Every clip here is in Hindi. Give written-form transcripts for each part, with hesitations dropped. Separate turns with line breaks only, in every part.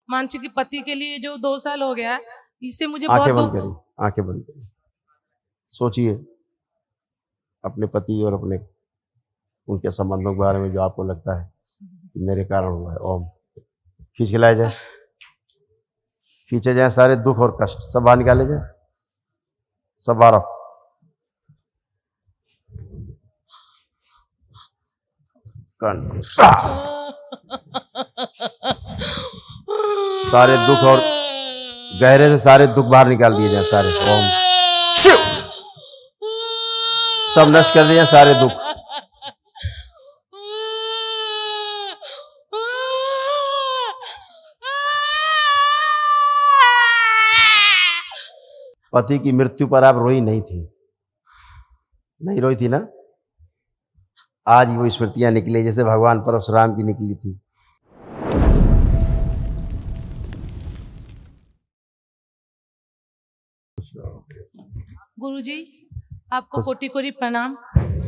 मानसी के पति के लिए जो 2 साल हो गया, इससे मुझे
आंखें
बहुत
बंद करिए, आंखें बंद करिए, सोचिए अपने पति और अपने उनके संबंधों के बारे में जो आपको लगता है कि मेरे कारण हुआ है। ओम खींच के लाया जाए, खींचे जाए सारे दुख और कष्ट, सब बाहर निकाले जाए, सब बाहर। सारे दुख और गहरे से सारे दुख बाहर निकाल दिए जाए सारे। ओम शिव, सब नष्ट कर दिए सारे दुख। पति की मृत्यु पर आप रोई नहीं थी, नहीं रोई थी ना? आज वो स्मृतियां निकली जैसे भगवान परशुराम की निकली थी।
गुरुजी, आपको कोटि कोटि प्रणाम।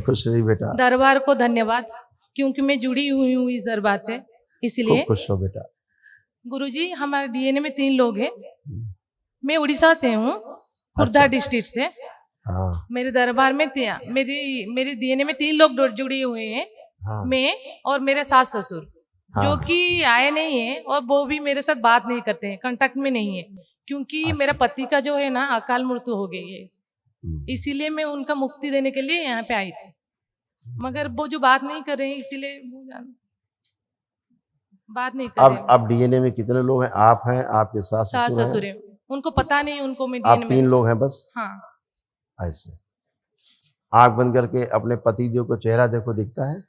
खुश रही बेटा,
दरबार को धन्यवाद, क्योंकि मैं जुड़ी हुई हूँ इस दरबार से, इसलिए।
खूब खुश हो बेटा।
गुरुजी, हमारे डीएनए में 3 लोग हैं। मैं उड़ीसा से हूँ, खुर्दा डिस्ट्रिक्ट से।
हाँ।
मेरे दरबार में मेरी डीएनए में 3 लोग जुड़े हुए हैं।
हाँ।
मैं और मेरे सास ससुर,
हाँ।
जो कि आए नहीं है और वो भी मेरे साथ बात नहीं करते हैं, कांटेक्ट में नहीं है, क्योंकि मेरा पति का जो है ना अकाल मृत्यु हो गई है। इसीलिए मैं उनका मुक्ति देने के लिए यहाँ पे आई थी, मगर वो जो बात नहीं कर रहे हैं, इसीलिए बात नहीं कर रहे हैं।
अब डीएनए में कितने लोग हैं? आप हैं, आपके सास ससुर हैं?
उनको पता नहीं, उनको मैं
आप 3 लोग हैं बस?
हाँ।
ऐसे आंख बंद करके अपने पति देव को चेहरा देखो, दिखता है?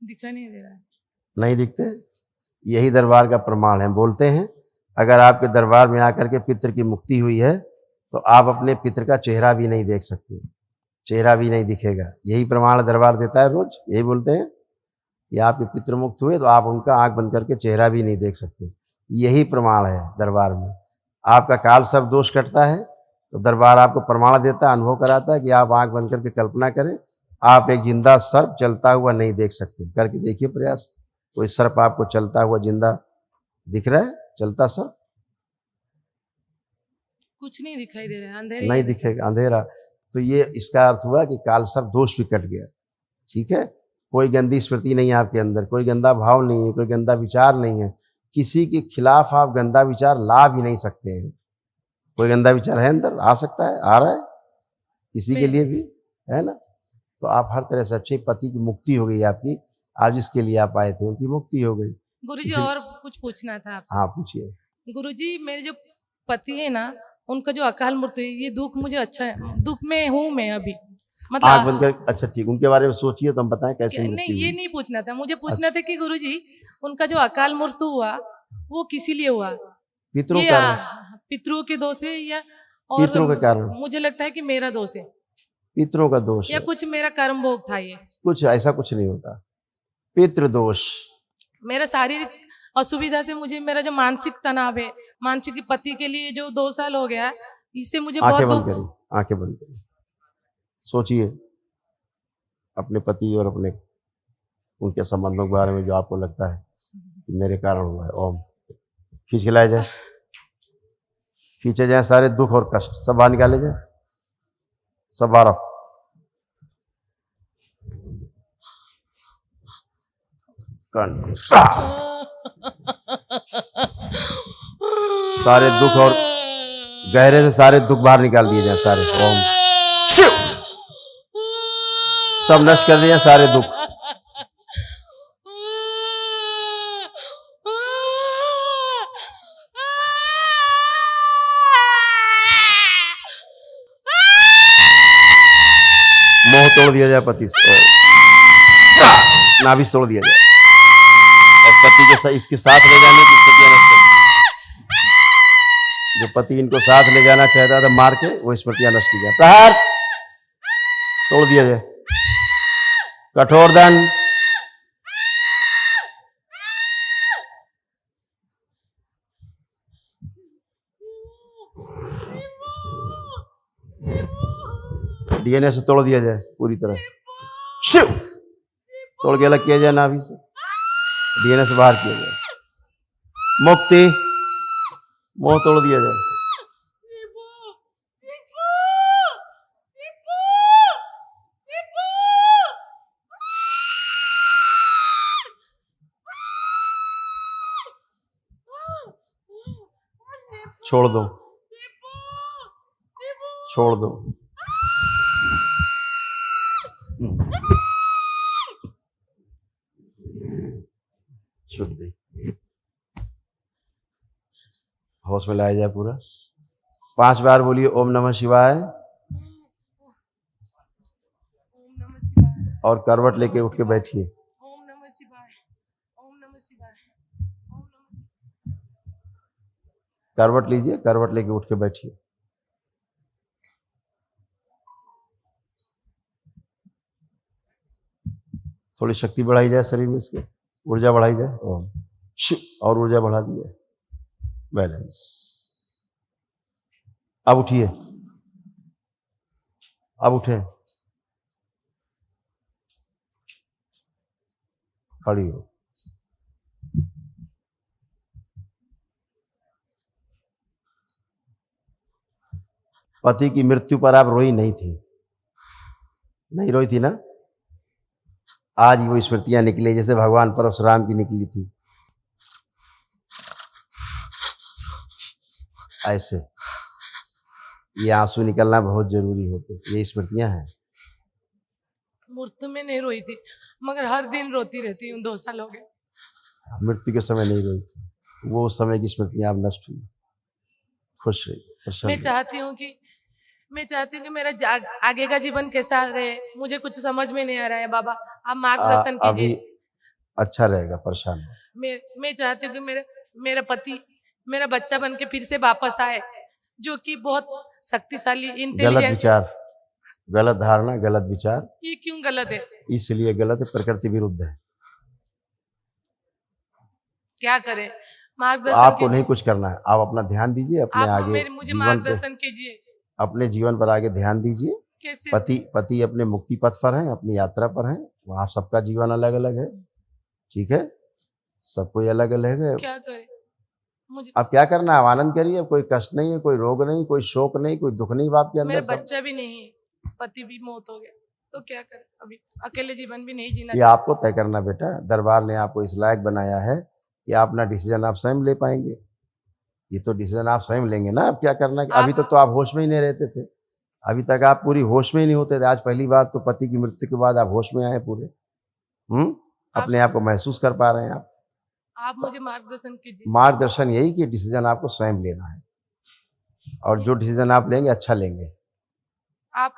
दिखा नहीं दे रहा है।
नहीं दिखते? यही दरबार का प्रमाण है। बोलते हैं अगर आपके दरबार में आकर के पितृ की मुक्ति हुई है तो आप अपने पितृ का चेहरा भी नहीं देख सकते, चेहरा भी नहीं दिखेगा। यही प्रमाण दरबार देता है रोज, यही बोलते हैं कि आपके पितृ मुक्त हुए तो आप उनका आंख बंद करके चेहरा भी नहीं देख सकते। यही प्रमाण है दरबार में। आपका काल सर्प दोष कटता है तो दरबार आपको प्रमाण देता है, अनुभव कराता है कि आप आंख बंद करके कल्पना करें, आप एक जिंदा सर्प चलता हुआ नहीं देख सकते। करके देखिए प्रयास, कोई सर्प आपको चलता हुआ जिंदा दिख रहा है? चलता सर्प
कुछ नहीं दिखाई दे रहा है, अंधेरा
नहीं दिखेगा, अंधेरा। तो ये इसका अर्थ हुआ कि काल सर्प दोष भी कट गया। ठीक है, कोई गंदी स्मृति नहीं है आपके अंदर, कोई गंदा भाव नहीं है, कोई गंदा विचार नहीं है। किसी के खिलाफ आप गंदा विचार ला भी नहीं सकते हैं। कोई गंदा विचार है अंदर? आ सकता है, आ रहा है किसी के लिए भी, है ना? तो आप हर तरह से अच्छे, पति की मुक्ति हो गई आपकी। आज जिसके लिए आप आए थे उनकी मुक्ति हो गई।
गुरुजी, और कुछ पूछना था आपसे।
हाँ पूछिए।
गुरुजी, मेरे जो पति है ना, उनका जो अकाल मृत्यु है, ये दुख मुझे अच्छा है, दुख में हूँ मैं अभी, मतलब
आँख बंद कर। अच्छा ठीक, उनके बारे में सोचिए तो हम बताएं कैसे मृत्यु
नहीं,
हुई।
ये नहीं पूछना था मुझे। पूछना था कि गुरुजी, उनका जो अकाल मृत्यु हुआ वो किसी लिए हुआ?
पितरों के कारण?
पितरों के दोष है या और
पितरों के कारण?
मुझे लगता है कि मेरा दोष है,
पितरों का दोष
या
है।
कुछ मेरा कर्म भोग था। ये
कुछ ऐसा कुछ नहीं होता, पितृ दोष।
मेरा शारीरिक असुविधा से मुझे, मेरा जो मानसिक तनाव है, मानसिक पति के लिए जो 2 साल हो गया, इससे मुझे बहुत
आंखें बंद करिए, आंखें बंद करिए, सोचिए अपने पति और अपने उनके संबंधों के बारे में जो आपको लगता है कि मेरे कारण हुआ है। ओम खींच के लाया जाए, खींचे जाए सारे दुख और कष्ट, सब बाहर निकाले जाए, सब बाहर। सारे दुख और गहरे से सारे दुख बाहर निकाल दिए जाए सारे। ओम शिव, सब नष्ट कर दिए सारे दुख। मोह तोड़ दिया जाए पति से, नाभिस तोड़ दिया जाए और पति के इसके साथ ले जाने की स्मृतियां नष्ट कर दी। जो पति इनको साथ ले जाना चाहता था मार के, वो स्मृतियां नष्ट की जाए। प्रहार तोड़ दिया जाए, कठोर दंड। डीएनए से तोड़ दिया जाए पूरी तरह। शिव तोड़ के अलग किया जाए नाभि से, डीएनए से बाहर किया जाए, मुक्ति, मोह तोड़ दिया जाए। छोड़ दो, छोड़ दो। शुद्ध होश में लाया जाए पूरा। 5 बार बोलिए ओम नमः शिवाय, और करवट लेके उठ के बैठिए।
ओम नमः शिवाय, ओम नमः शिवाय, ओम नमः।
करवट लीजिए, करवट लेके उठ के बैठिए। थोड़ी शक्ति बढ़ाई जाए शरीर में, इसके ऊर्जा बढ़ाई जाए। ओम शिव, और ऊर्जा बढ़ा दी जाए। बैलेंस। अब उठिए, अब उठे, खड़ी हो। पति की मृत्यु पर आप रोई नहीं थी, नहीं रोई थी ना? आज वो स्मृतियां निकली जैसे भगवान परशुराम की निकली थी, ऐसे ये आंसू निकलना बहुत जरूरी होते, ये स्मृतियां हैं।
मृत्यु में नहीं रोई थी, मगर हर दिन रोती रहती हूँ, 2 साल हो गए।
मृत्यु के समय नहीं रोई थी, वो उस समय की स्मृतियां अब नष्ट हुई। खुश रही, प्रसन्न
मैं
रही।
चाहती हूँ कि मेरा आगे का जीवन कैसा रहे, मुझे कुछ समझ में नहीं आ रहा है बाबा, आप मार्गदर्शन
अभी
कीजिए।
अच्छा रहेगा, परेशान मत।
मैं चाहती हूँ कि मेरा पति मेरा बच्चा बन के फिर से वापस आए, जो कि बहुत शक्तिशाली,
गलत
इंटेलिजेंट।
विचार, गलत धारणा, गलत विचार,
ये क्यों गलत है?
इसलिए गलत है, प्रकृति विरुद्ध है।
क्या करें?
तो
मार्गदर्शन
आपको
कीजिए।
नहीं कुछ करना है, आप अपना ध्यान दीजिए अपने
आप
आगे
मुझे
जीवन पे,
मार्गदर्शन कीजिए।
अपने जीवन पर आगे ध्यान दीजिए।
कैसे?
पति अपने मुक्ति पथ पर हैं, अपनी यात्रा पर हैं। वहाँ सबका जीवन अलग अलग है, ठीक है, सब कोई अलग अलग है।
क्या करें? मुझे
अब क्या करना है, आनंद करिए, कोई कष्ट नहीं है, कोई रोग नहीं, कोई शोक नहीं, कोई दुख नहीं बाप के अंदर।
मेरा
सब
बच्चा भी नहीं है, पति भी मौत हो गया, तो क्या करें? अभी अकेले जीवन भी नहीं जीना
ये आपको तय करना बेटा, दरबार ने आपको इस लायक बनाया है कि आप अपना डिसीजन आप स्वयं ले पाएंगे। ये तो डिसीजन आप स्वयं लेंगे ना, अब क्या करना है। अभी तक तो आप होश में ही नहीं रहते थे, अभी तक आप पूरी होश में ही नहीं होते थे। आज पहली बार तो पति की मृत्यु के बाद आप होश में आए पूरे, अपने आप को महसूस कर पा रहे हैं
आप मुझे मार्गदर्शन कीजिए।
मार्गदर्शन यही कि डिसीजन आपको स्वयं लेना है, और जो डिसीजन आप लेंगे अच्छा लेंगे,
आप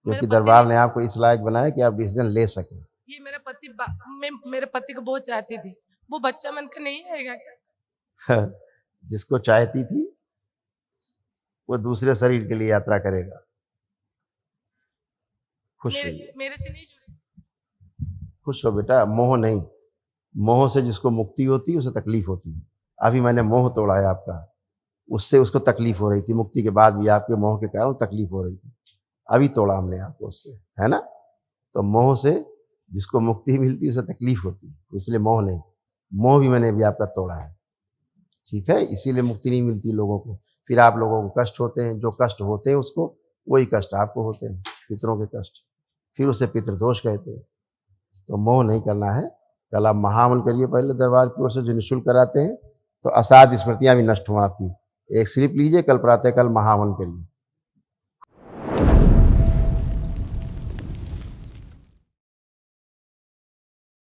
क्योंकि दरबार ने आपको इस लायक बनाया कि आप डिसीजन ले सकें।
ये मेरा पति, मैं मेरे पति को बहुत चाहती थी, वो बच्चा मन के नहीं आएगा क्या?
जिसको चाहती थी वो दूसरे शरीर के लिए यात्रा करेगा। खुश रहिए,
मेरे से नहीं जुड़े।
खुश हो बेटा, मोह नहीं। मोह से जिसको मुक्ति होती है उसे तकलीफ होती है। अभी मैंने मोह तोड़ा है आपका, उससे उसको तकलीफ हो रही थी, मुक्ति के बाद भी आपके मोह के कारण तकलीफ हो रही थी, अभी तोड़ा हमने आपको उससे, है ना? तो मोह से जिसको मुक्ति मिलती है उसे तकलीफ होती है, इसलिए मोह नहीं, मोह भी मैंने अभी आपका तोड़ा है, ठीक है? इसीलिए मुक्ति नहीं मिलती लोगों को, फिर आप लोगों को कष्ट होते हैं, जो कष्ट होते हैं उसको, वही कष्ट आपको होते हैं, पितरों के कष्ट, फिर उसे पितृदोष कहते हैं। तो मोह नहीं करना है। कल आप महावन करिए पहले दरबार की ओर से, जो निःशुल्क कराते हैं, तो असाध स्मृतियां भी नष्ट हों आपकी। एक स्लिप लीजिए, कल प्रातः कल महावन करिए।